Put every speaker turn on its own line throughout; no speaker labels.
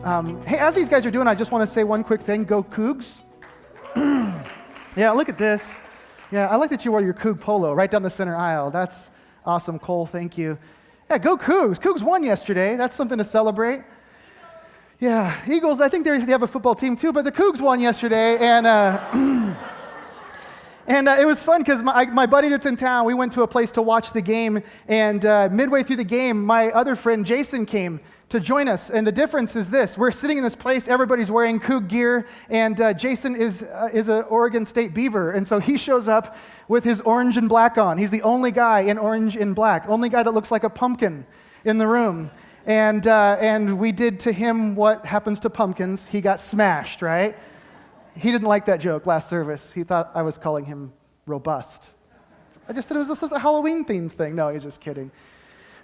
Hey, as these guys are doing, I just want to say one quick thing. Go Cougs. Yeah, look at this. Yeah, I like that you wore your Coug polo right down the center aisle. That's awesome, Cole. Thank you. Yeah, go Cougs. Cougs won yesterday. That's something to celebrate. Yeah, Eagles, I think they have a football team too, but the Cougs won yesterday, and it was fun because my buddy that's in town, we went to a place to watch the game, and midway through the game, my other friend Jason came to join us, and the difference is this. We're sitting in this place, everybody's wearing Coug gear, and Jason is an Oregon State Beaver, and so he shows up with his orange and black on. He's the only guy in orange and black, only guy that looks like a pumpkin in the room. And we did to him what happens to pumpkins. He got smashed, right? He didn't like that joke last service. He thought I was calling him robust. I just said it was just a Halloween-themed thing. No, he's just kidding.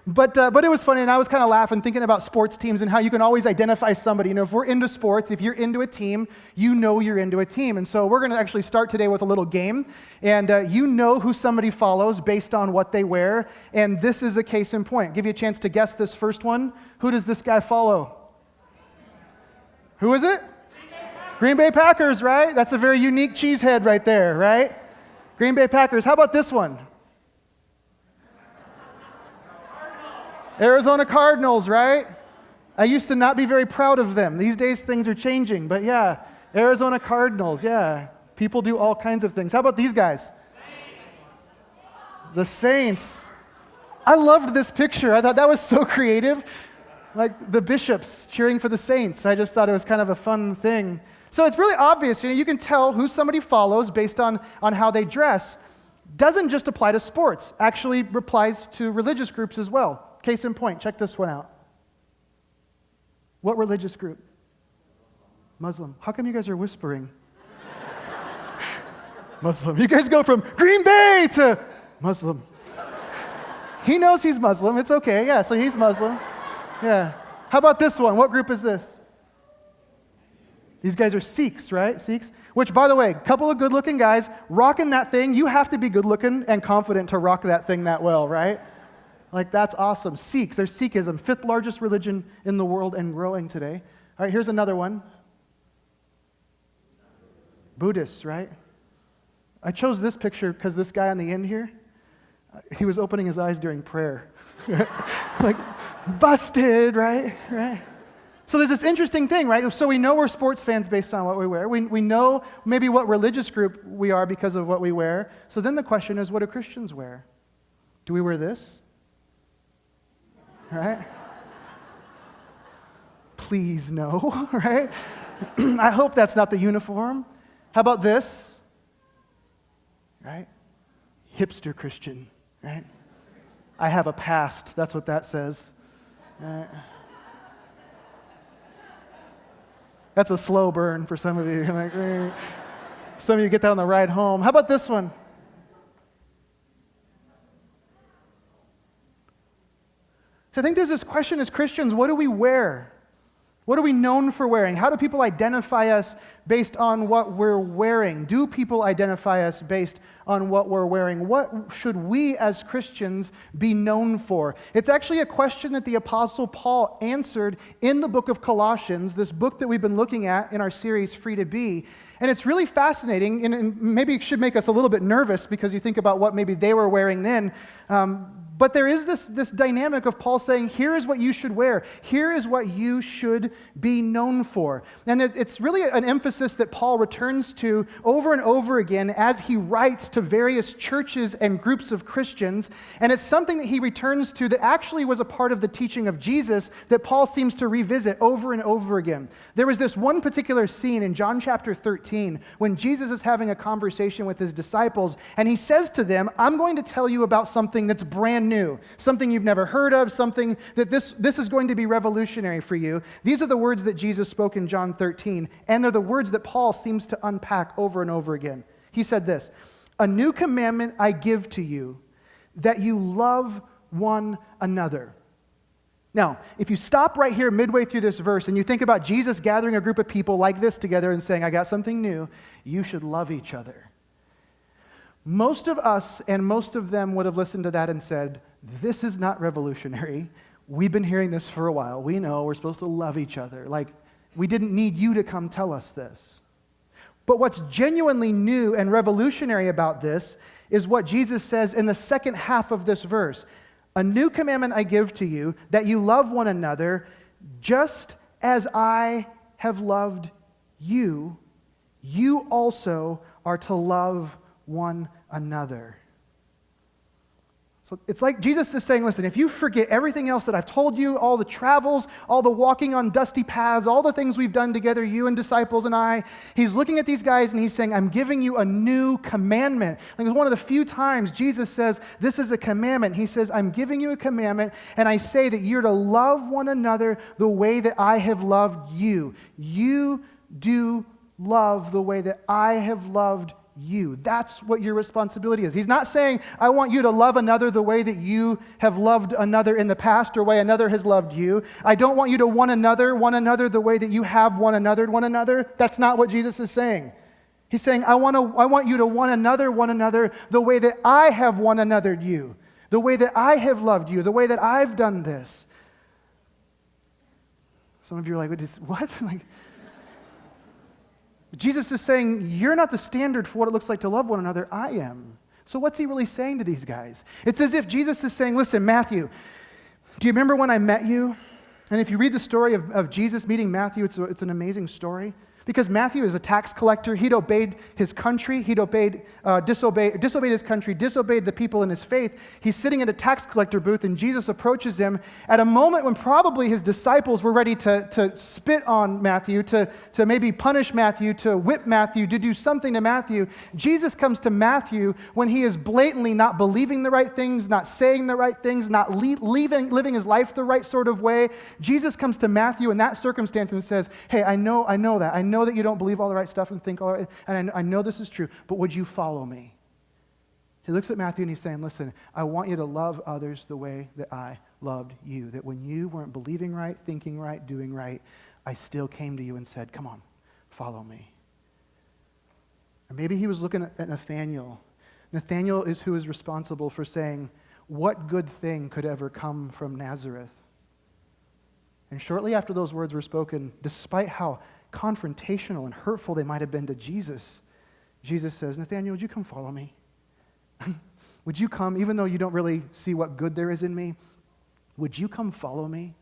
But it was funny, and I was kind of laughing, thinking about sports teams and how you can always identify somebody. You know, if we're into sports, if you're into a team, you know you're into a team. And so we're going to actually start today with a little game. And you know who somebody follows based on what they wear. And this is a case in point. I'll give you a chance to guess this first one. Who does this guy follow? Who is it? Green Bay Packers, right? That's a very unique cheesehead right there, right? Green Bay Packers. How about this one? Arizona Cardinals, right? I used to not be very proud of them. These days things are changing, but yeah, Arizona Cardinals, yeah. People do all kinds of things. How about these guys? The Saints. I loved this picture. I thought that was so creative. Like the bishops cheering for the Saints. I just thought it was kind of a fun thing. So it's really obvious, you can tell who somebody follows based on how they dress. Doesn't just apply to sports, actually applies to religious groups as well. Case in point, check this one out. What religious group? Muslim. How come you guys are whispering? Muslim. You guys go from Green Bay to Muslim. He knows he's Muslim. It's okay. Yeah, so he's Muslim. Yeah. How about this one? What group is this? These guys are Sikhs, right? Sikhs. Which, by the way, couple of good-looking guys rocking that thing. You have to be good-looking and confident to rock that thing that well, right? Like, that's awesome. Sikhs, there's Sikhism, 5th largest religion in the world and growing today. All right, here's another one. Buddhists, right? I chose this picture because this guy on the end here, he was opening his eyes during prayer. Like, busted, right? Right? So there's this interesting thing, right? So we know we're sports fans based on what we wear. We know maybe what religious group we are because of what we wear. So then the question is, what do Christians wear? Do we wear this? Right? Please no, right? I hope that's not the uniform. How about this? Right? Hipster Christian, right? I have a past, that's what that says. That's a slow burn for some of you. Like, some of you get that on the ride home. How about this one? So I think there's this question as Christians, what do we wear? What are we known for wearing? How do people identify us based on what we're wearing? Do people identify us based on what we're wearing? What should we as Christians be known for? It's actually a question that the Apostle Paul answered in the book of Colossians, this book that we've been looking at in our series, Free to Be. And it's really fascinating, and maybe it should make us a little bit nervous because you think about what maybe they were wearing then. But there is this dynamic of Paul saying, here is what you should wear. Here is what you should be known for. And it's really an emphasis that Paul returns to over and over again as he writes to various churches and groups of Christians. And it's something that he returns to that actually was a part of the teaching of Jesus that Paul seems to revisit over and over again. There was this one particular scene in John chapter 13 when Jesus is having a conversation with his disciples, and he says to them, I'm going to tell you about something that's brand new, something you've never heard of, something that this is going to be revolutionary for you. These are the words that Jesus spoke in John 13, and they're the words that Paul seems to unpack over and over again. He said this, a new commandment I give to you, that you love one another. Now, if you stop right here midway through this verse and you think about Jesus gathering a group of people like this together and saying, I got something new, you should love each other. Most of us and most of them would have listened to that and said, this is not revolutionary. We've been hearing this for a while. We know we're supposed to love each other. Like, We didn't need you to come tell us this. But what's genuinely new and revolutionary about this is what Jesus says in the second half of this verse. A new commandment I give to you, that you love one another, just as I have loved you, you also are to love one another. So it's like Jesus is saying, listen, if you forget everything else that I've told you, all the travels, all the walking on dusty paths, all the things we've done together, you and disciples and I, he's looking at these guys and he's saying, I'm giving you a new commandment. Like it's one of the few times Jesus says, this is a commandment. He says, I'm giving you a commandment, and I say that you're to love one another the way that I have loved you. You do love the way that I have loved you. That's what your responsibility is. He's not saying, I want you to love another the way that you have loved another in the past or way another has loved you. I don't want you to one another the way that you have one another. That's not what Jesus is saying. He's saying, I want you to one another the way that I have one anothered you, the way that I have loved you, the way that I've done this. Some of you are like, what? Like, Jesus is saying, you're not the standard for what it looks like to love one another. I am. So what's he really saying to these guys? It's as if Jesus is saying, listen, Matthew, do you remember when I met you? And if you read the story of Jesus meeting Matthew, it's an amazing story. Because Matthew is a tax collector. He'd obeyed his country. He'd disobeyed his country, disobeyed the people in his faith. He's sitting at a tax collector booth, and Jesus approaches him at a moment when probably his disciples were ready to spit on Matthew, to maybe punish Matthew, to whip Matthew, to do something to Matthew. Jesus comes to Matthew when he is blatantly not believing the right things, not saying the right things, not living his life the right sort of way. Jesus comes to Matthew in that circumstance and says, hey, I know that. I know that you don't believe all the right stuff and think all right, and I know this is true, but would you follow me? He looks at Matthew and he's saying, listen, I want you to love others the way that I loved you, that when you weren't believing right, thinking right, doing right, I still came to you and said, come on, follow me. Or maybe he was looking at Nathanael. Nathanael is who is responsible for saying, what good thing could ever come from Nazareth? And shortly after those words were spoken, despite how confrontational and hurtful they might have been to Jesus, Jesus says, Nathanael, would you come follow me? Would you come, even though you don't really see what good there is in me, would you come follow me?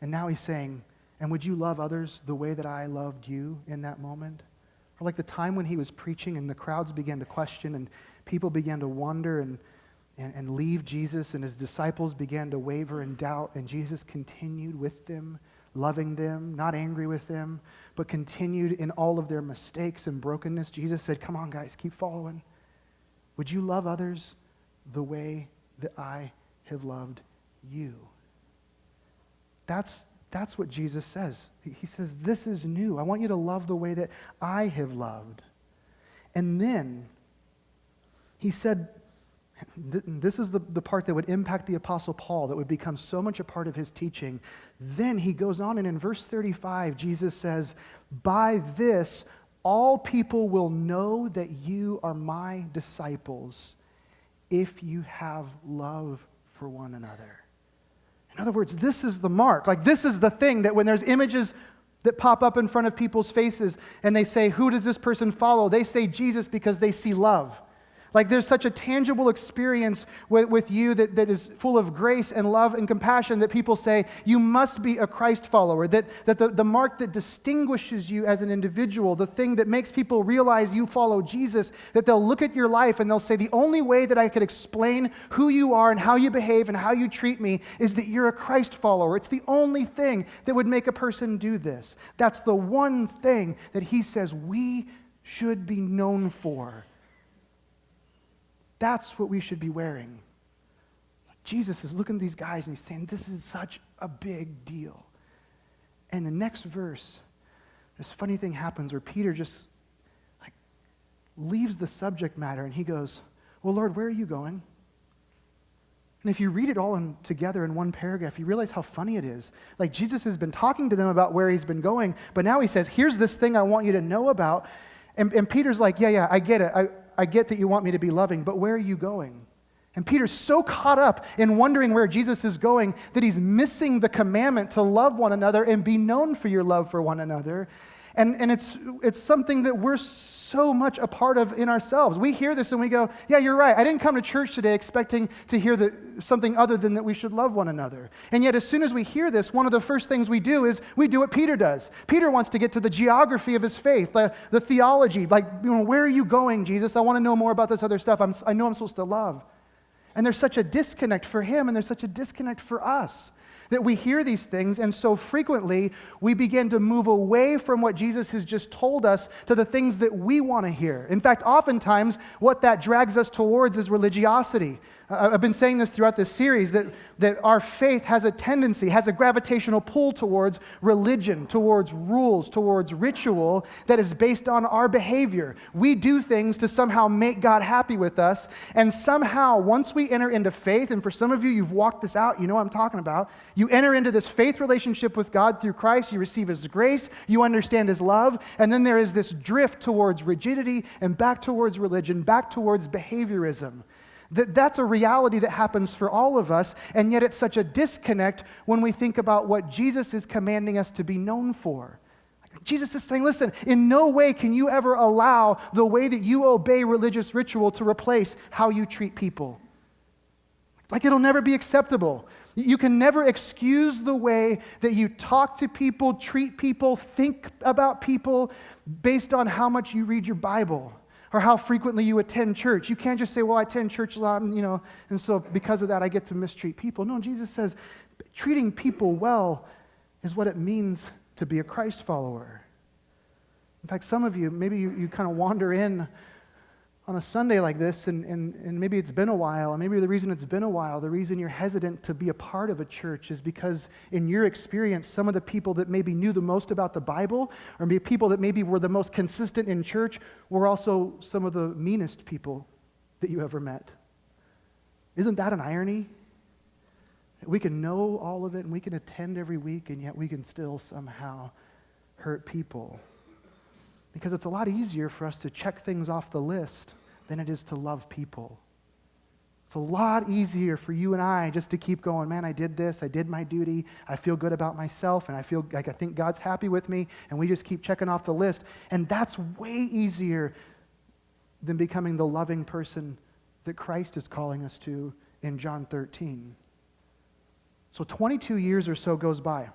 And now he's saying, and would you love others the way that I loved you in that moment? Or like the time when he was preaching and the crowds began to question and people began to wonder and leave Jesus, and his disciples began to waver and doubt, and Jesus continued with them, loving them, not angry with them, but continued in all of their mistakes and brokenness. Jesus said, come on, guys, keep following. Would you love others the way that I have loved you? That's what Jesus says. He says, this is new. I want you to love the way that I have loved. And then he said, this is the part that would impact the Apostle Paul, that would become so much a part of his teaching. Then he goes on, and in verse 35, Jesus says, by this, all people will know that you are my disciples if you have love for one another. In other words, this is the mark. Like, this is the thing that when there's images that pop up in front of people's faces and they say, who does this person follow? They say Jesus because they see love. Like, there's such a tangible experience with you that is full of grace and love and compassion that people say, you must be a Christ follower, that the mark that distinguishes you as an individual, the thing that makes people realize you follow Jesus, that they'll look at your life and they'll say, the only way that I could explain who you are and how you behave and how you treat me is that you're a Christ follower. It's the only thing that would make a person do this. That's the one thing that he says we should be known for. That's what we should be wearing. Jesus is looking at these guys and he's saying, this is such a big deal. And the next verse, this funny thing happens where Peter just leaves the subject matter and he goes, well, Lord, where are you going? And if you read it all together in one paragraph, you realize how funny it is. Like, Jesus has been talking to them about where he's been going, but now he says, here's this thing I want you to know about. And Peter's like, yeah, I get it. I get that you want me to be loving, but where are you going? And Peter's so caught up in wondering where Jesus is going that he's missing the commandment to love one another and be known for your love for one another. And it's something that we're so much a part of in ourselves. We hear this and we go, yeah, you're right. I didn't come to church today expecting to hear something other than that we should love one another. And yet as soon as we hear this, one of the first things we do is we do what Peter does. Peter wants to get to the geography of his faith, the theology. Like, where are you going, Jesus? I want to know more about this other stuff. I know I'm supposed to love. And there's such a disconnect for him, and there's such a disconnect for us that we hear these things, and so frequently we begin to move away from what Jesus has just told us to the things that we want to hear. In fact, oftentimes what that drags us towards is religiosity. I've been saying this throughout this series, that our faith has a tendency, has a gravitational pull towards religion, towards rules, towards ritual that is based on our behavior. We do things to somehow make God happy with us, and somehow once we enter into faith, and for some of you, you've walked this out, you know what I'm talking about, you enter into this faith relationship with God through Christ, you receive His grace, you understand His love, and then there is this drift towards rigidity and back towards religion, back towards behaviorism. That's a reality that happens for all of us, and yet it's such a disconnect when we think about what Jesus is commanding us to be known for. Jesus is saying, listen, in no way can you ever allow the way that you obey religious ritual to replace how you treat people. Like, it'll never be acceptable. You can never excuse the way that you talk to people, treat people, think about people based on how much you read your Bible or how frequently you attend church. You can't just say, well, I attend church a lot, and so because of that I get to mistreat people. No, Jesus says treating people well is what it means to be a Christ follower. In fact, some of you, maybe you kind of wander in on a Sunday like this, and maybe it's been a while, and maybe the reason it's been a while, the reason you're hesitant to be a part of a church is because in your experience, some of the people that maybe knew the most about the Bible, or maybe people that maybe were the most consistent in church, were also some of the meanest people that you ever met. Isn't that an irony? We can know all of it, and we can attend every week, and yet we can still somehow hurt people. Because it's a lot easier for us to check things off the list than it is to love people. It's a lot easier for you and I just to keep going, man, I did this, I did my duty, I feel good about myself, and I feel like I think God's happy with me, and we just keep checking off the list. And that's way easier than becoming the loving person that Christ is calling us to in John 13. So 22 years or so goes by.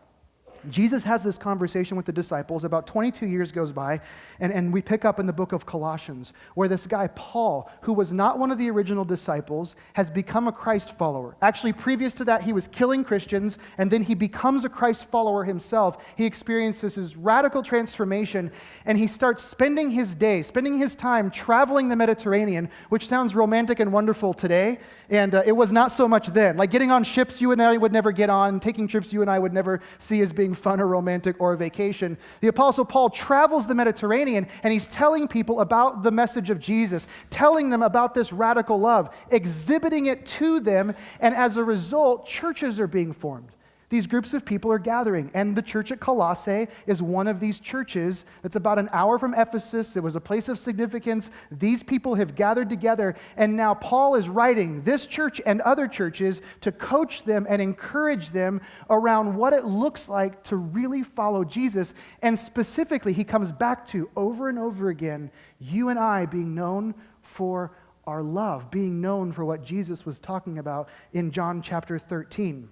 Jesus has this conversation with the disciples. About 22 years goes by, and we pick up in the book of Colossians, where this guy, Paul, who was not one of the original disciples, has become a Christ follower. Actually, previous to that, he was killing Christians, and then he becomes a Christ follower himself. He experiences his radical transformation, and he starts spending his time traveling the Mediterranean, which sounds romantic and wonderful today, and it was not so much then. Like getting on ships you and I would never get on, taking trips you and I would never see as being fun or romantic or a vacation. The Apostle Paul travels the Mediterranean, and he's telling people about the message of Jesus, telling them about this radical love, exhibiting it to them, and as a result, churches are being formed. These groups of people are gathering, and the church at Colossae is one of these churches. It's about an hour from Ephesus. It was a place of significance. These people have gathered together, and now Paul is writing this church and other churches to coach them and encourage them around what it looks like to really follow Jesus. And specifically, he comes back to, over and over again, you and I being known for our love, being known for what Jesus was talking about in John chapter 13.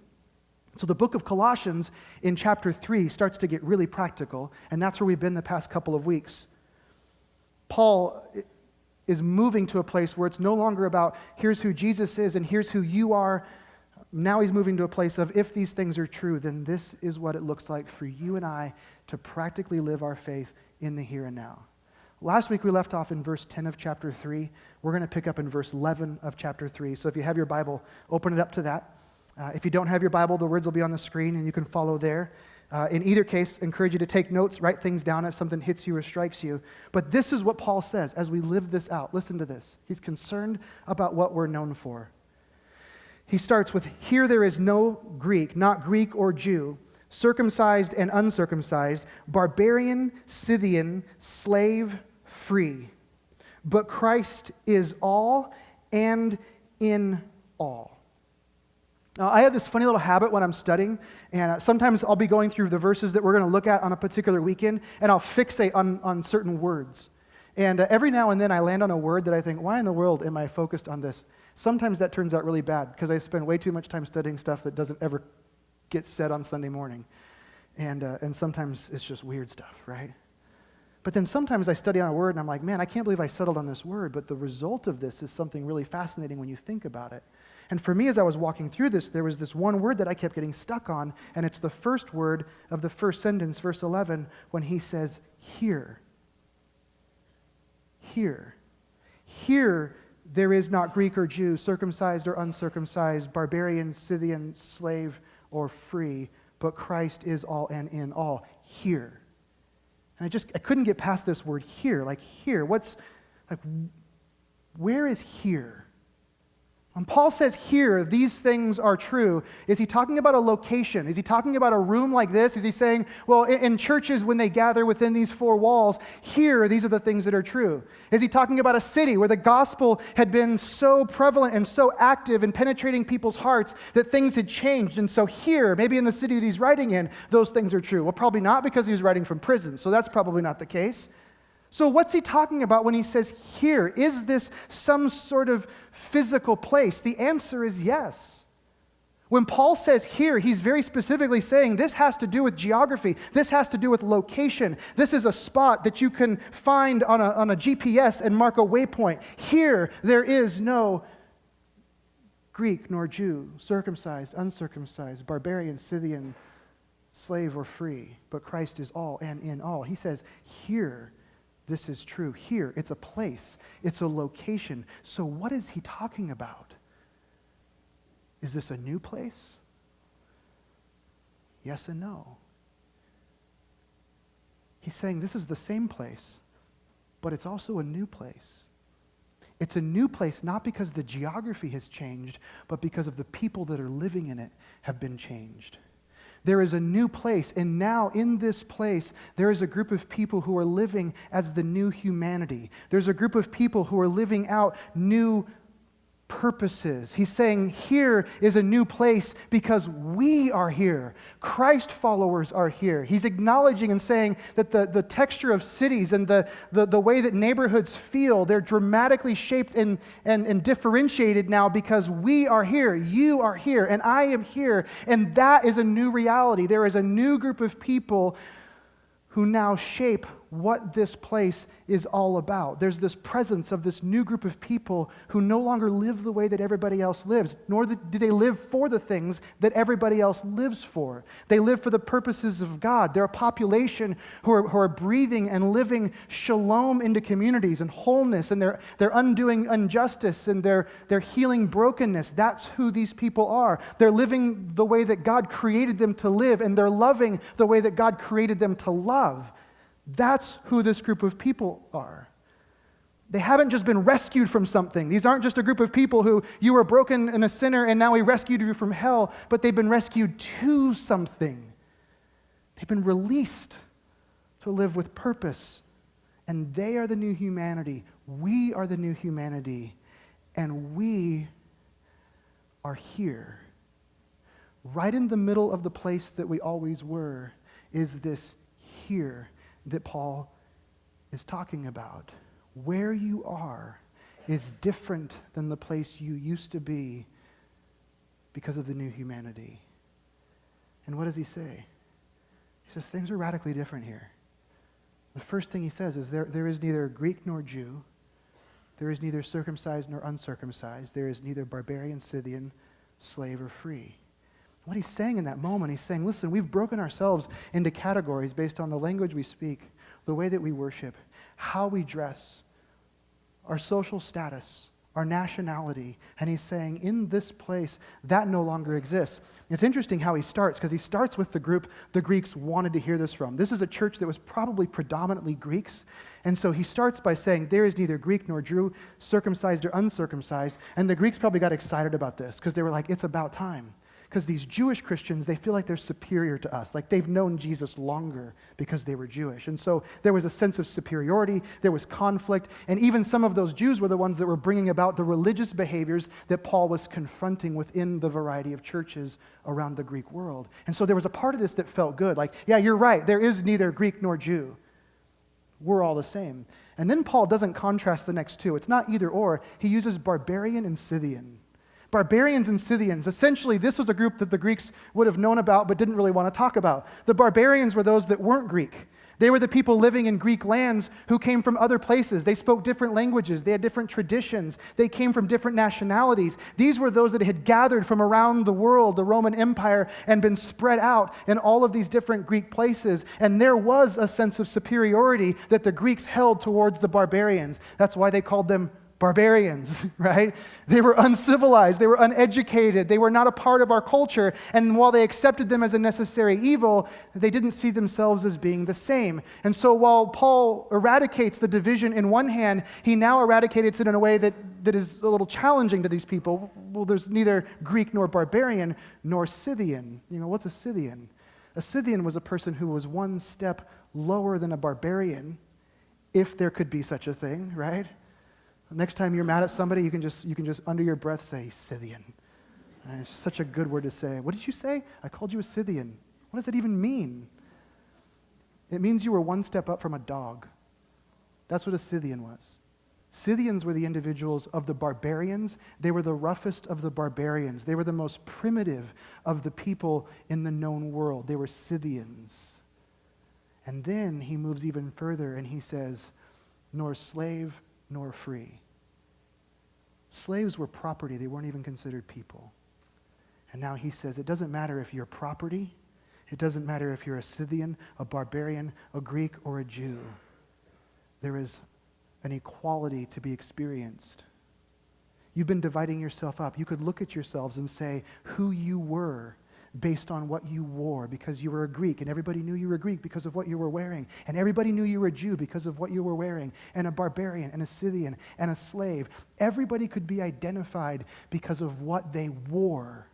So the book of Colossians in chapter 3 starts to get really practical, and that's where we've been the past couple of weeks. Paul is moving to a place where it's no longer about here's who Jesus is and here's who you are. Now he's moving to a place of if these things are true, then this is what it looks like for you and I to practically live our faith in the here and now. Last week we left off in verse 10 of chapter 3. We're going to pick up in verse 11 of chapter 3. So if you have your Bible, open it up to that. If you don't have your Bible, the words will be on the screen and you can follow there. In either case, I encourage you to take notes, write things down if something hits you or strikes you. But this is what Paul says as we live this out. Listen to this. He's concerned about what we're known for. He starts with, here there is no Greek, not Greek or Jew, circumcised and uncircumcised, barbarian, Scythian, slave, free. But Christ is all and in all. Now, I have this funny little habit when I'm studying, and sometimes I'll be going through the verses that we're going to look at on a particular weekend, and I'll fixate on certain words. And every now and then I land on a word that I think, why in the world am I focused on this? Sometimes that turns out really bad because I spend way too much time studying stuff that doesn't ever get said on Sunday morning. And sometimes it's just weird stuff, right? But then sometimes I study on a word and I'm like, man, I can't believe I settled on this word, but the result of this is something really fascinating when you think about it. And for me, as I was walking through this, there was this one word that I kept getting stuck on, and it's the first word of the first sentence, verse 11, when he says, here. Here. Here there is not Greek or Jew, circumcised or uncircumcised, barbarian, Scythian, slave or free, but Christ is all and in all. Here. And I couldn't get past this word here. Like here, where is here? When Paul says here, these things are true, is he talking about a location? Is he talking about a room like this? Is he saying, well, in churches when they gather within these four walls, here, these are the things that are true? Is he talking about a city where the gospel had been so prevalent and so active in penetrating people's hearts that things had changed? And so here, maybe in the city that he's writing in, those things are true. Well, probably not because he was writing from prison, so that's probably not the case. So what's he talking about when he says here? Is this some sort of physical place? The answer is yes. When Paul says here, he's very specifically saying this has to do with geography. This has to do with location. This is a spot that you can find on a GPS and mark a waypoint. Here, there is no Greek nor Jew, circumcised, uncircumcised, barbarian, Scythian, slave or free, but Christ is all and in all. He says here, this is true. Here, it's a place. It's a location. So what is he talking about? Is this a new place? Yes and no. He's saying this is the same place, but it's also a new place. It's a new place not because the geography has changed, but because of the people that are living in it have been changed. There is a new place, and now in this place, there is a group of people who are living as the new humanity. There's a group of people who are living out new purposes. He's saying here is a new place because we are here. Christ followers are here. He's acknowledging and saying that the texture of cities and the way that neighborhoods feel, they're dramatically shaped and differentiated now because we are here, you are here, and I am here. And that is a new reality. There is a new group of people who now shape what this place is all about. There's this presence of this new group of people who no longer live the way that everybody else lives, nor do they live for the things that everybody else lives for. They live for the purposes of God. They're a population who are breathing and living shalom into communities and wholeness, and they're undoing injustice and they're healing brokenness. That's who these people are. They're living the way that God created them to live, and they're loving the way that God created them to love. That's who this group of people are. They haven't just been rescued from something. These aren't just a group of people who you were broken and a sinner and now we rescued you from hell, but they've been rescued to something. They've been released to live with purpose. And they are the new humanity. We are the new humanity. And we are here. Right in the middle of the place that we always were is this here that Paul is talking about. Where you are is different than the place you used to be because of the new humanity. And what does he say? He says things are radically different here. The first thing he says is there is neither Greek nor Jew. There is neither circumcised nor uncircumcised. There is neither barbarian, Scythian, slave or free. What he's saying in that moment, he's saying, listen, we've broken ourselves into categories based on the language we speak, the way that we worship, how we dress, our social status, our nationality. And he's saying, in this place, that no longer exists. It's interesting how he starts, because he starts with the group the Greeks wanted to hear this from. This is a church that was probably predominantly Greeks. And so he starts by saying, there is neither Greek nor Jew, circumcised or uncircumcised. And the Greeks probably got excited about this, because they were like, it's about time. Because these Jewish Christians, they feel like they're superior to us, like they've known Jesus longer because they were Jewish. And so there was a sense of superiority, there was conflict, and even some of those Jews were the ones that were bringing about the religious behaviors that Paul was confronting within the variety of churches around the Greek world. And so there was a part of this that felt good, like, yeah, you're right, there is neither Greek nor Jew. We're all the same. And then Paul doesn't contrast the next two. It's not either or. He uses barbarian and Scythian. Barbarians and Scythians. Essentially, this was a group that the Greeks would have known about but didn't really want to talk about. The barbarians were those that weren't Greek. They were the people living in Greek lands who came from other places. They spoke different languages. They had different traditions. They came from different nationalities. These were those that had gathered from around the world, the Roman Empire, and been spread out in all of these different Greek places. And there was a sense of superiority that the Greeks held towards the barbarians. That's why they called them barbarians, right? They were uncivilized, they were uneducated, they were not a part of our culture, and while they accepted them as a necessary evil, they didn't see themselves as being the same. And so while Paul eradicates the division in one hand, he now eradicates it in a way that is a little challenging to these people. Well, there's neither Greek nor barbarian nor Scythian. You know, what's a Scythian? A Scythian was a person who was one step lower than a barbarian, if there could be such a thing, right? Next time you're mad at somebody, you can just under your breath say, Scythian. And it's such a good word to say. What did you say? I called you a Scythian. What does that even mean? It means you were one step up from a dog. That's what a Scythian was. Scythians were the individuals of the barbarians. They were the roughest of the barbarians. They were the most primitive of the people in the known world. They were Scythians. And then he moves even further and he says, nor slave nor free. Slaves were property. They weren't even considered people. And now he says, it doesn't matter if you're property. It doesn't matter if you're a Scythian, a barbarian, a Greek, or a Jew. There is an equality to be experienced. You've been dividing yourself up. You could look at yourselves and say who you were based on what you wore, because you were a Greek, and everybody knew you were Greek because of what you were wearing, and everybody knew you were a Jew because of what you were wearing, and a barbarian, and a Scythian, and a slave. Everybody could be identified because of what they wore.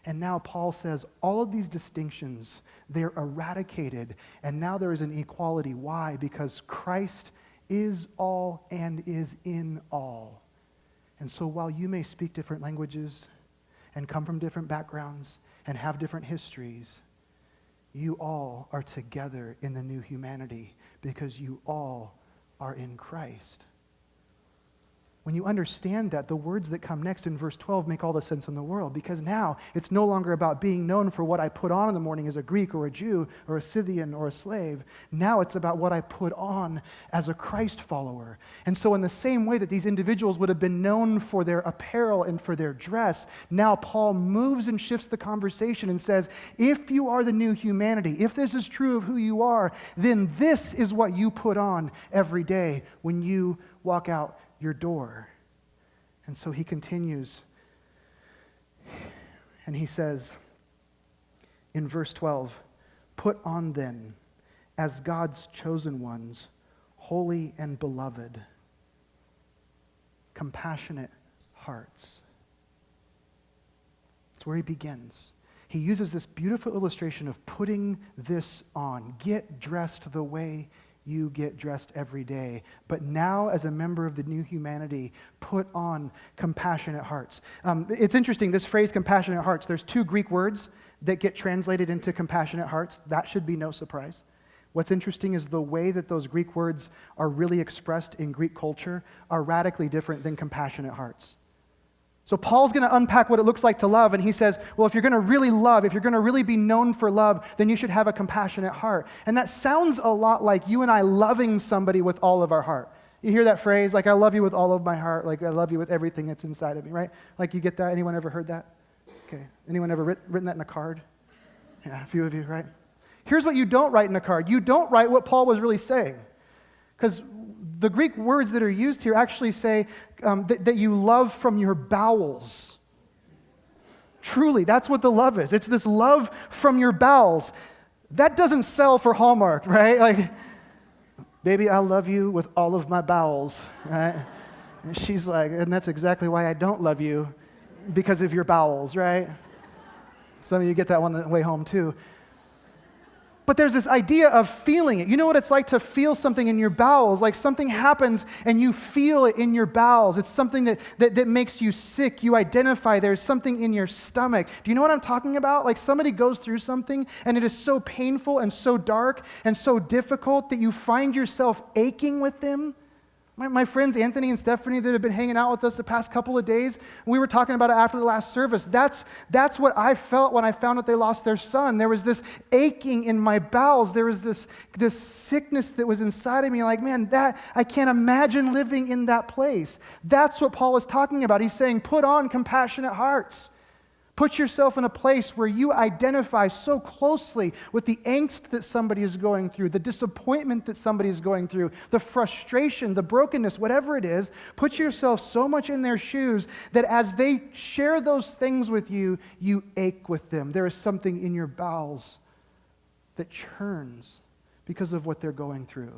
And now Paul says all of these distinctions, they're eradicated, and now there is an equality. Why? Because Christ is all and is in all. And so while you may speak different languages and come from different backgrounds and have different histories, you all are together in the new humanity because you all are in Christ. When you understand that, the words that come next in verse 12 make all the sense in the world, because now it's no longer about being known for what I put on in the morning as a Greek or a Jew or a Scythian or a slave. Now it's about what I put on as a Christ follower. And so in the same way that these individuals would have been known for their apparel and for their dress, now Paul moves and shifts the conversation and says, if you are the new humanity, if this is true of who you are, then this is what you put on every day when you walk out your door. And so he continues, and he says in verse 12, put on then, as God's chosen ones, holy and beloved, compassionate hearts. That's where he begins. He uses this beautiful illustration of putting this on. Get dressed the way you get dressed every day. But now, as a member of the new humanity, put on compassionate hearts. It's interesting, this phrase, compassionate hearts, there's two Greek words that get translated into compassionate hearts. That should be no surprise. What's interesting is the way that those Greek words are really expressed in Greek culture are radically different than compassionate hearts. So Paul's going to unpack what it looks like to love, and he says, well, if you're going to really love, if you're going to really be known for love, then you should have a compassionate heart. And that sounds a lot like you and I loving somebody with all of our heart. You hear that phrase, like, I love you with all of my heart, like I love you with everything that's inside of me, right? Like, you get that? Anyone ever heard that? Okay. Anyone ever written that in a card? Yeah, a few of you, right? Here's what you don't write in a card. You don't write what Paul was really saying. Because the Greek words that are used here actually say that you love from your bowels. Truly, that's what the love is. It's this love from your bowels. That doesn't sell for Hallmark, right? Like, baby, I love you with all of my bowels, right? And she's like, and that's exactly why I don't love you, because of your bowels, right? Some of you get that one on the way home too. But there's this idea of feeling it. You know what it's like to feel something in your bowels? Like something happens and you feel it in your bowels. It's something that makes you sick. You identify there's something in your stomach. Do you know what I'm talking about? Like somebody goes through something and it is so painful and so dark and so difficult that you find yourself aching with them. My friends Anthony and Stephanie that have been hanging out with us the past couple of days, we were talking about it after the last service. That's what I felt when I found out they lost their son. There was this aching in my bowels. There was this sickness that was inside of me. Like, man, I can't imagine living in that place. That's what Paul is talking about. He's saying, put on compassionate hearts. Put yourself in a place where you identify so closely with the angst that somebody is going through, the disappointment that somebody is going through, the frustration, the brokenness, whatever it is. Put yourself so much in their shoes that as they share those things with you, you ache with them. There is something in your bowels that churns because of what they're going through.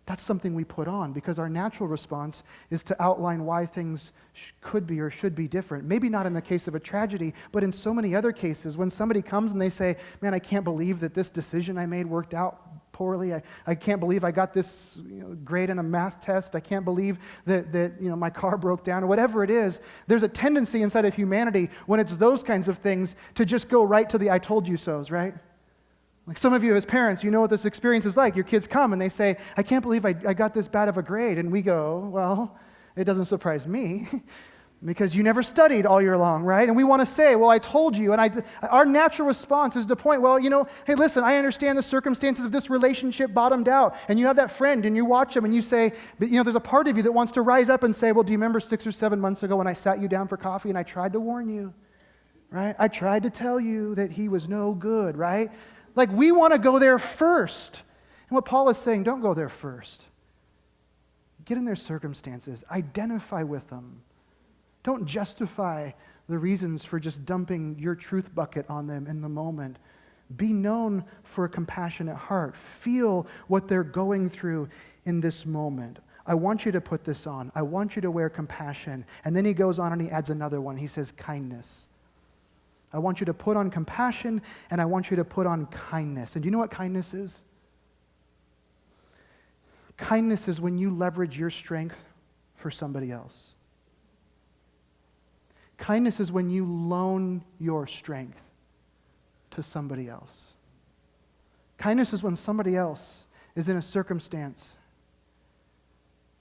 That's something we put on because our natural response is to outline why things could be or should be different. Maybe not in the case of a tragedy, but in so many other cases. When somebody comes and they say, man, I can't believe that this decision I made worked out poorly. I can't believe I got this grade in a math test. I can't believe that my car broke down or whatever it is. There's a tendency inside of humanity when it's those kinds of things to just go right to the I told you so's, right? Like some of you as parents, you know what this experience is like. Your kids come and they say, I can't believe I got this bad of a grade. And we go, well, it doesn't surprise me because you never studied all year long, right? And we want to say, well, I told you. And our natural response is to point, well, hey, listen, I understand the circumstances of this relationship bottomed out. And you have that friend and you watch them and you say, but there's a part of you that wants to rise up and say, well, do you remember 6 or 7 months ago when I sat you down for coffee and I tried to warn you, right? I tried to tell you that he was no good, right? Like we want to go there first. And what Paul is saying, don't go there first. Get in their circumstances. Identify with them. Don't justify the reasons for just dumping your truth bucket on them in the moment. Be known for a compassionate heart. Feel what they're going through in this moment. I want you to put this on. I want you to wear compassion. And then he goes on and he adds another one. He says kindness. I want you to put on compassion, and I want you to put on kindness. And do you know what kindness is? Kindness is when you leverage your strength for somebody else. Kindness is when you loan your strength to somebody else. Kindness is when somebody else is in a circumstance,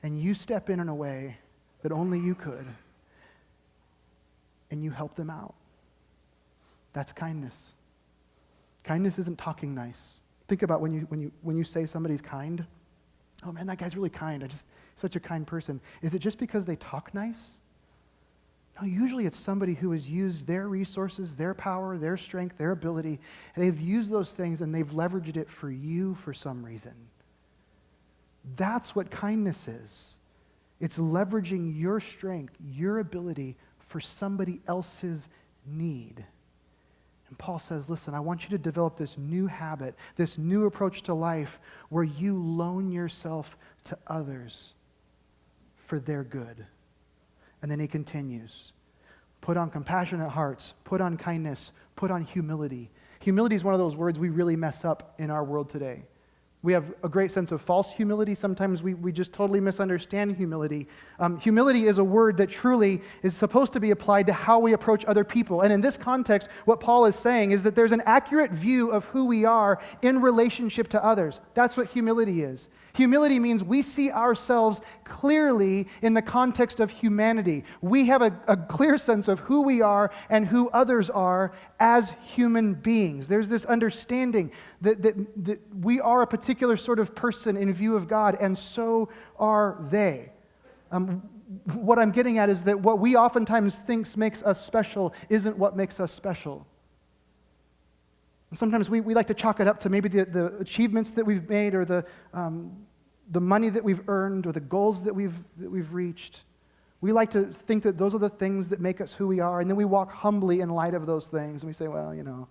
and you step in a way that only you could, and you help them out. That's kindness. Kindness isn't talking nice. Think about when you say somebody's kind. Oh man, that guy's really kind. Such a kind person. Is it just because they talk nice? No, usually it's somebody who has used their resources, their power, their strength, their ability, and they've used those things and they've leveraged it for you for some reason. That's what kindness is. It's leveraging your strength, your ability for somebody else's need. And Paul says, listen, I want you to develop this new habit, this new approach to life where you loan yourself to others for their good. And then he continues, put on compassionate hearts, put on kindness, put on humility. Humility is one of those words we really mess up in our world today. We have a great sense of false humility. Sometimes we just totally misunderstand humility. Humility is a word that truly is supposed to be applied to how we approach other people. And in this context, what Paul is saying is that there's an accurate view of who we are in relationship to others. That's what humility is. Humility means we see ourselves clearly in the context of humanity. We have a clear sense of who we are and who others are as human beings. There's this understanding that we are a particular sort of person in view of God, and so are they. What I'm getting at is that what we oftentimes think makes us special isn't what makes us special. Sometimes we like to chalk it up to maybe the achievements that we've made or the money that we've earned or the goals that we've reached. We like to think that those are the things that make us who we are, and then we walk humbly in light of those things, and we say, well,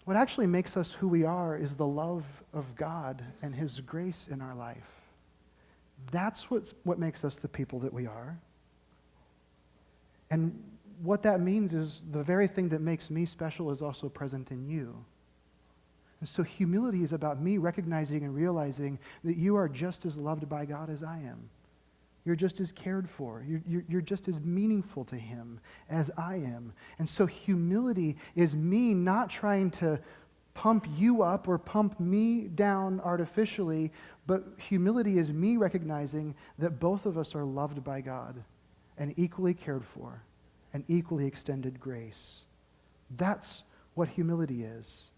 what actually makes us who we are is the love of God and His grace in our life. That's what makes us the people that we are. And what that means is the very thing that makes me special is also present in you. And so humility is about me recognizing and realizing that you are just as loved by God as I am. You're just as cared for. You're just as meaningful to him as I am. And so humility is me not trying to pump you up or pump me down artificially, but humility is me recognizing that both of us are loved by God and equally cared for and equally extended grace. That's what humility is.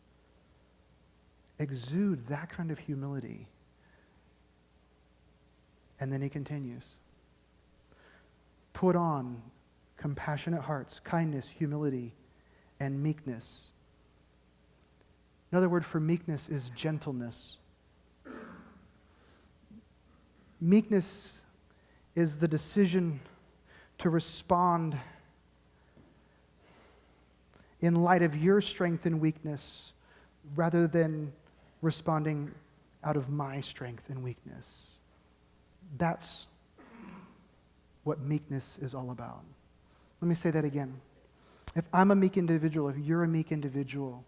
Exude that kind of humility. And then he continues. Put on compassionate hearts, kindness, humility, and meekness. Another word for meekness is gentleness. Meekness is the decision to respond in light of your strength and weakness rather than responding out of my strength and weakness. That's what meekness is all about. Let me say that again. If I'm a meek individual, if you're a meek individual,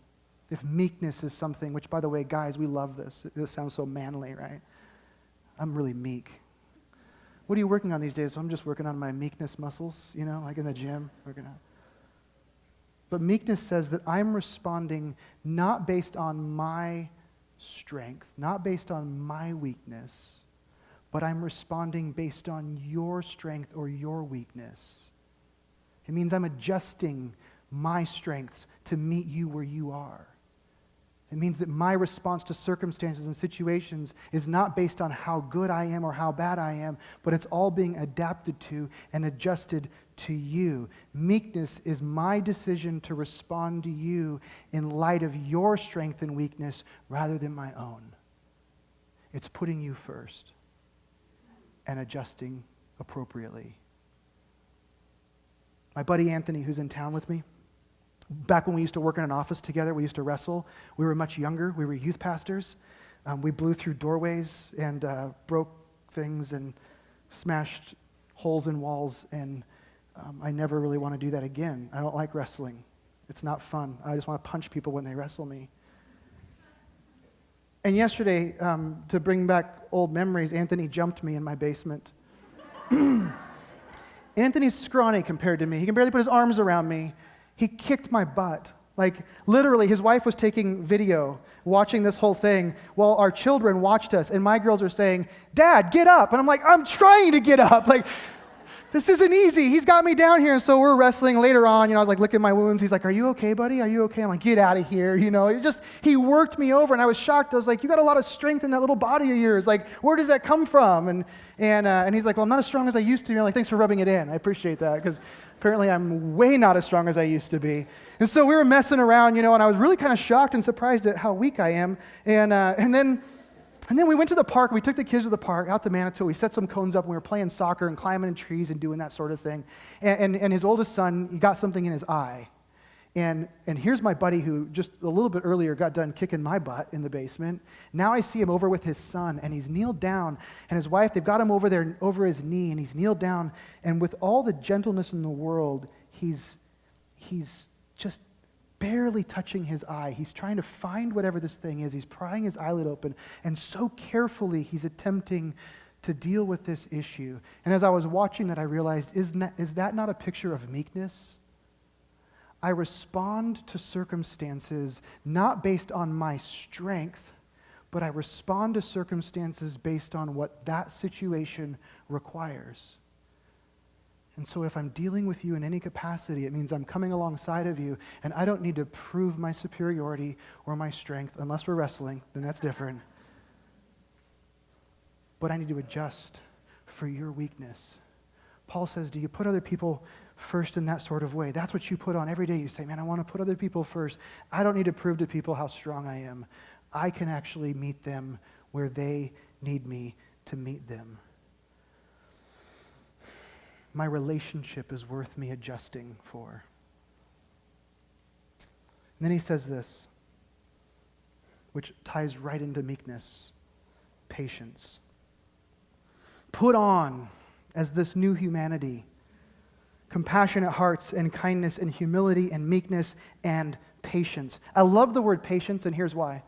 if meekness is something, which by the way, guys, we love this. This sounds so manly, right? I'm really meek. What are you working on these days? So I'm just working on my meekness muscles, like in the gym. But meekness says that I'm responding not based on my strength, not based on my weakness, but I'm responding based on your strength or your weakness. It means I'm adjusting my strengths to meet you where you are. It means that my response to circumstances and situations is not based on how good I am or how bad I am, but it's all being adapted to and adjusted to you. Meekness is my decision to respond to you in light of your strength and weakness rather than my own. It's putting you first and adjusting appropriately. My buddy Anthony, who's in town with me, back when we used to work in an office together, we used to wrestle. We were much younger. We were youth pastors. We blew through doorways and broke things and smashed holes in walls, and I never really want to do that again. I don't like wrestling. It's not fun. I just want to punch people when they wrestle me. And yesterday, to bring back old memories, Anthony jumped me in my basement. Anthony's scrawny compared to me. He can barely put his arms around me. He kicked my butt. Like, literally, his wife was taking video, watching this whole thing, while our children watched us, and my girls are saying, "Dad, get up." And I'm like, I'm trying to get up. Like, this isn't easy. He's got me down here, and so we're wrestling later on. I was like, licking my wounds. He's like, "Are you okay, buddy? Are you okay?" I'm like, "Get out of here." He worked me over, and I was shocked. I was like, "You got a lot of strength in that little body of yours. Like, where does that come from?" And he's like, "Well, I'm not as strong as I used to be." I'm like, "Thanks for rubbing it in. I appreciate that, because apparently I'm way not as strong as I used to be." And so we were messing around, and I was really kind of shocked and surprised at how weak I am. And then we went to the park. We took the kids to the park, out to Manitou. We set some cones up, and we were playing soccer and climbing in trees and doing that sort of thing. And his oldest son, he got something in his eye. And here's my buddy who just a little bit earlier got done kicking my butt in the basement. Now I see him over with his son, and he's kneeled down. And his wife, they've got him over there, over his knee, and he's kneeled down. And with all the gentleness in the world, he's just barely touching his eye. He's trying to find whatever this thing is. He's prying his eyelid open, and so carefully he's attempting to deal with this issue. And as I was watching that, I realized, is that not a picture of meekness? I respond to circumstances not based on my strength, but I respond to circumstances based on what that situation requires. And so if I'm dealing with you in any capacity, it means I'm coming alongside of you, and I don't need to prove my superiority or my strength, unless we're wrestling, then that's different. But I need to adjust for your weakness. Paul says, do you put other people first in that sort of way? That's what you put on every day. You say, man, I want to put other people first. I don't need to prove to people how strong I am. I can actually meet them where they need me to meet them. My relationship is worth me adjusting for. And then he says this, which ties right into meekness, patience. Put on as this new humanity compassionate hearts and kindness and humility and meekness and patience. I love the word patience, and here's why.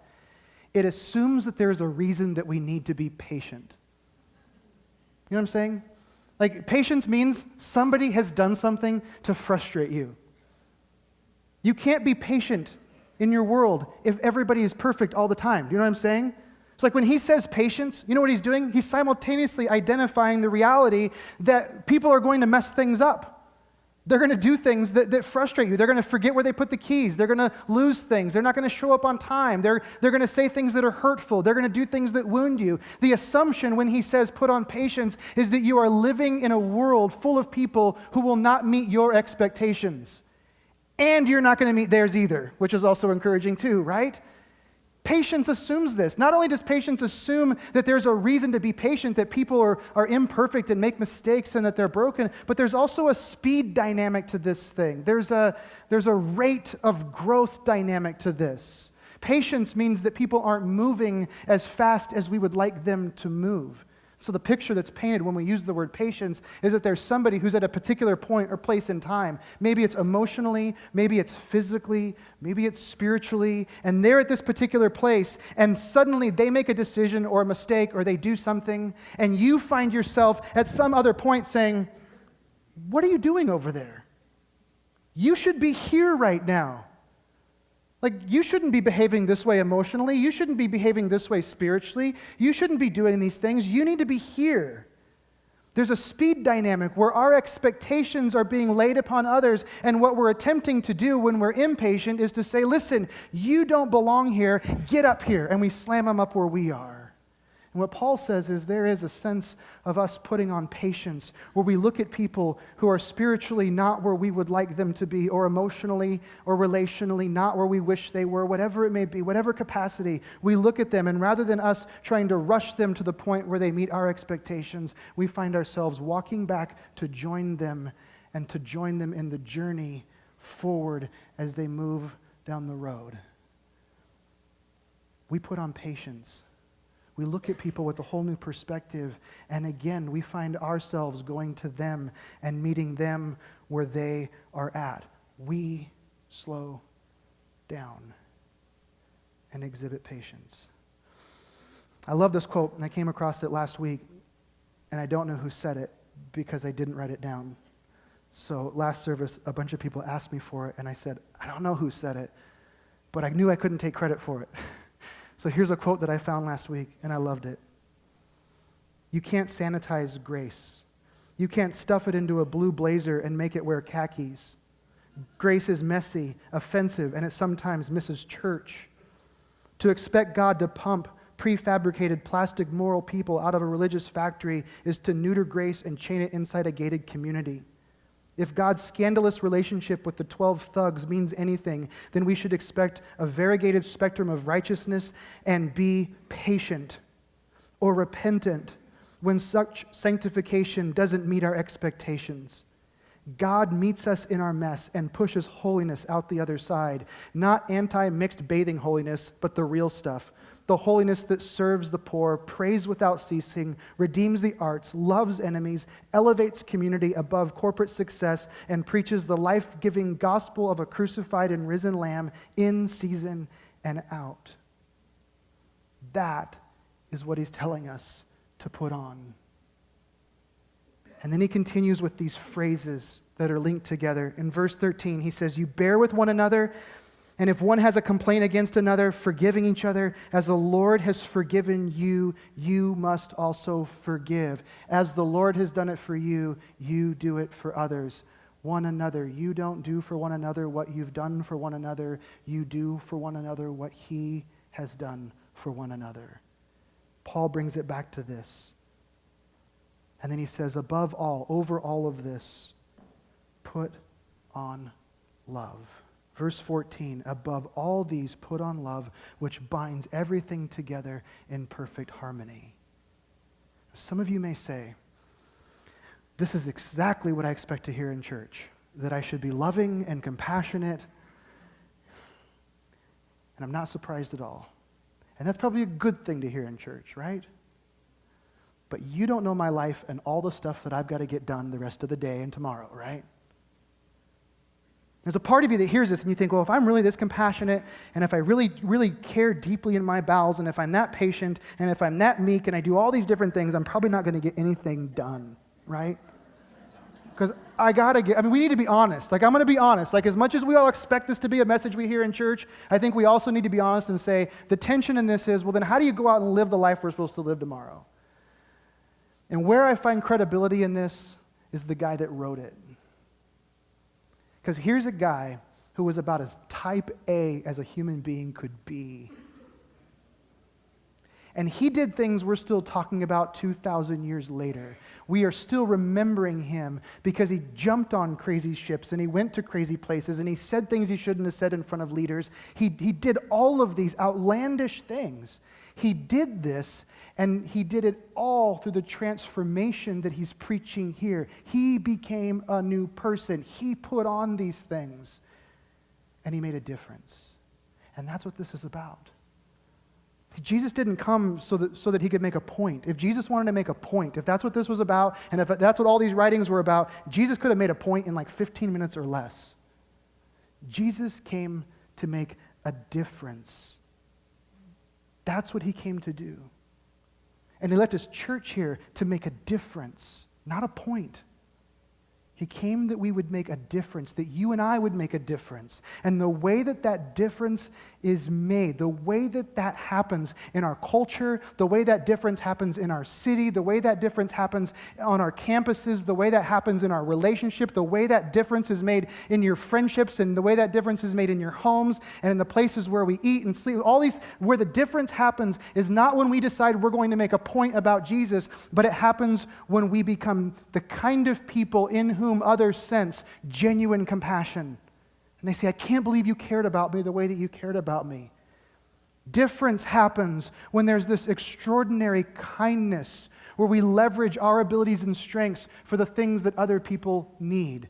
It assumes that there's a reason that we need to be patient. You know what I'm saying? Like, patience means somebody has done something to frustrate you. You can't be patient in your world if everybody is perfect all the time. Do you know what I'm saying? It's like when he says patience, you know what he's doing? He's simultaneously identifying the reality that people are going to mess things up. They're going to do things that frustrate you. They're going to forget where they put the keys. They're going to lose things. They're not going to show up on time. They're going to say things that are hurtful. They're going to do things that wound you. The assumption when he says put on patience is that you are living in a world full of people who will not meet your expectations. And you're not going to meet theirs either, which is also encouraging too, right? Patience assumes this. Not only does patience assume that there's a reason to be patient, that people are imperfect and make mistakes and that they're broken, but there's also a speed dynamic to this thing. There's a rate of growth dynamic to this. Patience means that people aren't moving as fast as we would like them to move. So the picture that's painted when we use the word patience is that there's somebody who's at a particular point or place in time. Maybe it's emotionally, maybe it's physically, maybe it's spiritually, and they're at this particular place, and suddenly they make a decision or a mistake or they do something, and you find yourself at some other point saying, "What are you doing over there? You should be here right now. Like, you shouldn't be behaving this way emotionally. You shouldn't be behaving this way spiritually. You shouldn't be doing these things. You need to be here." There's a speed dynamic where our expectations are being laid upon others, and what we're attempting to do when we're impatient is to say, "Listen, you don't belong here. Get up here," and we slam them up where we are. And what Paul says is there is a sense of us putting on patience where we look at people who are spiritually not where we would like them to be, or emotionally or relationally not where we wish they were, whatever it may be, whatever capacity. We look at them, and rather than us trying to rush them to the point where they meet our expectations, we find ourselves walking back to join them and to join them in the journey forward as they move down the road. We put on patience. We look at people with a whole new perspective, and again, we find ourselves going to them and meeting them where they are at. We slow down and exhibit patience. I love this quote, and I came across it last week, and I don't know who said it because I didn't write it down. So last service, a bunch of people asked me for it, and I said, "I don't know who said it," but I knew I couldn't take credit for it. So here's a quote that I found last week, and I loved it. "You can't sanitize grace. You can't stuff it into a blue blazer and make it wear khakis. Grace is messy, offensive, and it sometimes misses church. To expect God to pump prefabricated plastic moral people out of a religious factory is to neuter grace and chain it inside a gated community. If God's scandalous relationship with the 12 thugs means anything, then we should expect a variegated spectrum of righteousness and be patient or repentant when such sanctification doesn't meet our expectations. God meets us in our mess and pushes holiness out the other side. Not anti-mixed bathing holiness, but the real stuff. The holiness that serves the poor, prays without ceasing, redeems the arts, loves enemies, elevates community above corporate success, and preaches the life-giving gospel of a crucified and risen Lamb in season and out." That is what he's telling us to put on. And then he continues with these phrases that are linked together. In verse 13, he says, "You bear with one another, and if one has a complaint against another, forgiving each other, as the Lord has forgiven you, you must also forgive. As the Lord has done it for you, you do it for others." One another. You don't do for one another what you've done for one another. You do for one another what he has done for one another. Paul brings it back to this. And then he says, above all, over all of this, put on love. Verse 14, "Above all these put on love, which binds everything together in perfect harmony." Some of you may say, "This is exactly what I expect to hear in church, that I should be loving and compassionate." And I'm not surprised at all. And that's probably a good thing to hear in church, right? But you don't know my life and all the stuff that I've got to get done the rest of the day and tomorrow, right? There's a part of you that hears this and you think, well, if I'm really this compassionate, and if I really, really care deeply in my bowels, and if I'm that patient, and if I'm that meek, and I do all these different things, I'm probably not going to get anything done, right? Because we need to be honest. Like, I'm going to be honest. Like, as much as we all expect this to be a message we hear in church, I think we also need to be honest and say, the tension in this is, well, then how do you go out and live the life we're supposed to live tomorrow? And where I find credibility in this is the guy that wrote it. Because here's a guy who was about as type A as a human being could be. And he did things we're still talking about 2,000 years later. We are still remembering him because he jumped on crazy ships and he went to crazy places and he said things he shouldn't have said in front of leaders. He did all of these outlandish things. He did this, and he did it all through the transformation that he's preaching here. He became a new person. He put on these things, and he made a difference. And that's what this is about. Jesus didn't come so that he could make a point. If Jesus wanted to make a point, if that's what this was about, and if that's what all these writings were about, Jesus could have made a point in like 15 minutes or less. Jesus came to make a difference. That's what he came to do. And he left his church here to make a difference, not a point. He came that we would make a difference, that you and I would make a difference. And the way that that difference is made, the way that that happens in our culture, the way that difference happens in our city, the way that difference happens on our campuses, the way that happens in our relationship, the way that difference is made in your friendships, and the way that difference is made in your homes and in the places where we eat and sleep, all these, where the difference happens is not when we decide we're going to make a point about Jesus, but it happens when we become the kind of people in whom others sense genuine compassion. And they say, I can't believe you cared about me the way that you cared about me. Difference happens when there's this extraordinary kindness where we leverage our abilities and strengths for the things that other people need.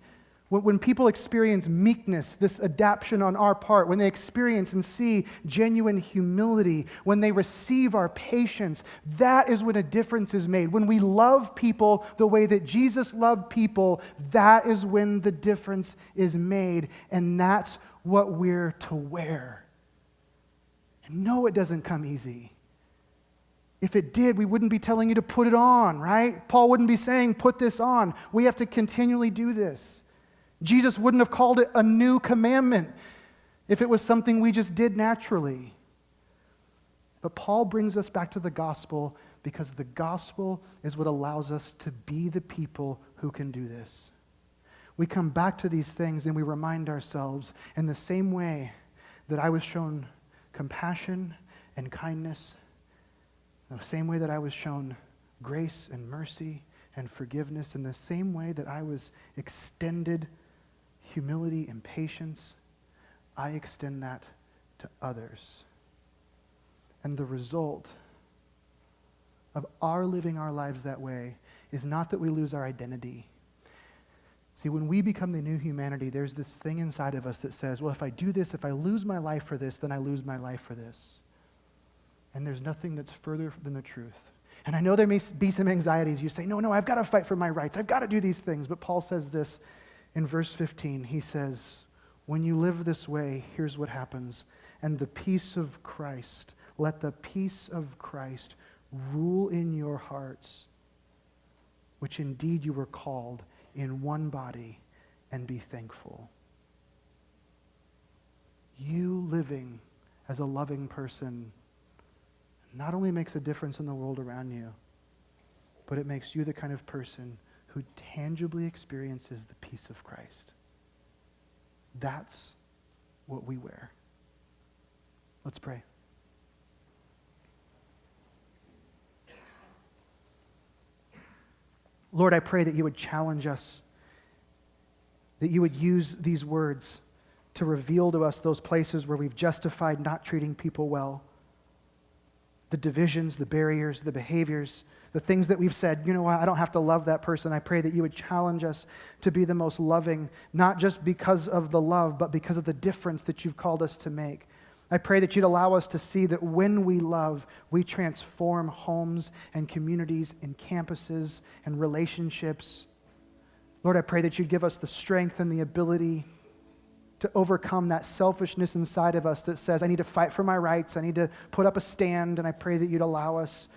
When people experience meekness, this adaptation on our part, when they experience and see genuine humility, when they receive our patience, that is when a difference is made. When we love people the way that Jesus loved people, that is when the difference is made, and that's what we're to wear. And no, it doesn't come easy. If it did, we wouldn't be telling you to put it on, right? Paul wouldn't be saying, put this on. We have to continually do this. Jesus wouldn't have called it a new commandment if it was something we just did naturally. But Paul brings us back to the gospel because the gospel is what allows us to be the people who can do this. We come back to these things and we remind ourselves in the same way that I was shown compassion and kindness, the same way that I was shown grace and mercy and forgiveness, in the same way that I was extended humility and patience, I extend that to others. And the result of our living our lives that way is not that we lose our identity. See, when we become the new humanity, there's this thing inside of us that says, well, if I do this, if I lose my life for this, then I lose my life for this. And there's nothing that's further than the truth. And I know there may be some anxieties. You say, no, I've got to fight for my rights. I've got to do these things. But Paul says this in verse 15. He says, when you live this way, here's what happens. And the peace of Christ, let the peace of Christ rule in your hearts, which indeed you were called in one body, and be thankful. You living as a loving person not only makes a difference in the world around you, but it makes you the kind of person who tangibly experiences the peace of Christ. That's what we wear. Let's pray. Lord, I pray that you would challenge us, that you would use these words to reveal to us those places where we've justified not treating people well. The divisions, the barriers, the behaviors, the things that we've said, you know what, I don't have to love that person. I pray that you would challenge us to be the most loving, not just because of the love, but because of the difference that you've called us to make. I pray that you'd allow us to see that when we love, we transform homes and communities and campuses and relationships. Lord, I pray that you'd give us the strength and the ability to overcome that selfishness inside of us that says, I need to fight for my rights, I need to put up a stand, and I pray that you'd allow us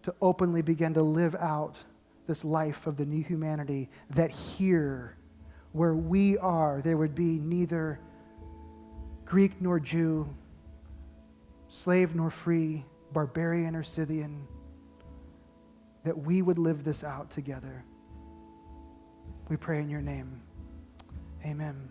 to openly begin to live out this life of the new humanity, that here, where we are, there would be neither Greek nor Jew, slave nor free, barbarian or Scythian, that we would live this out together. We pray in your name. Amen.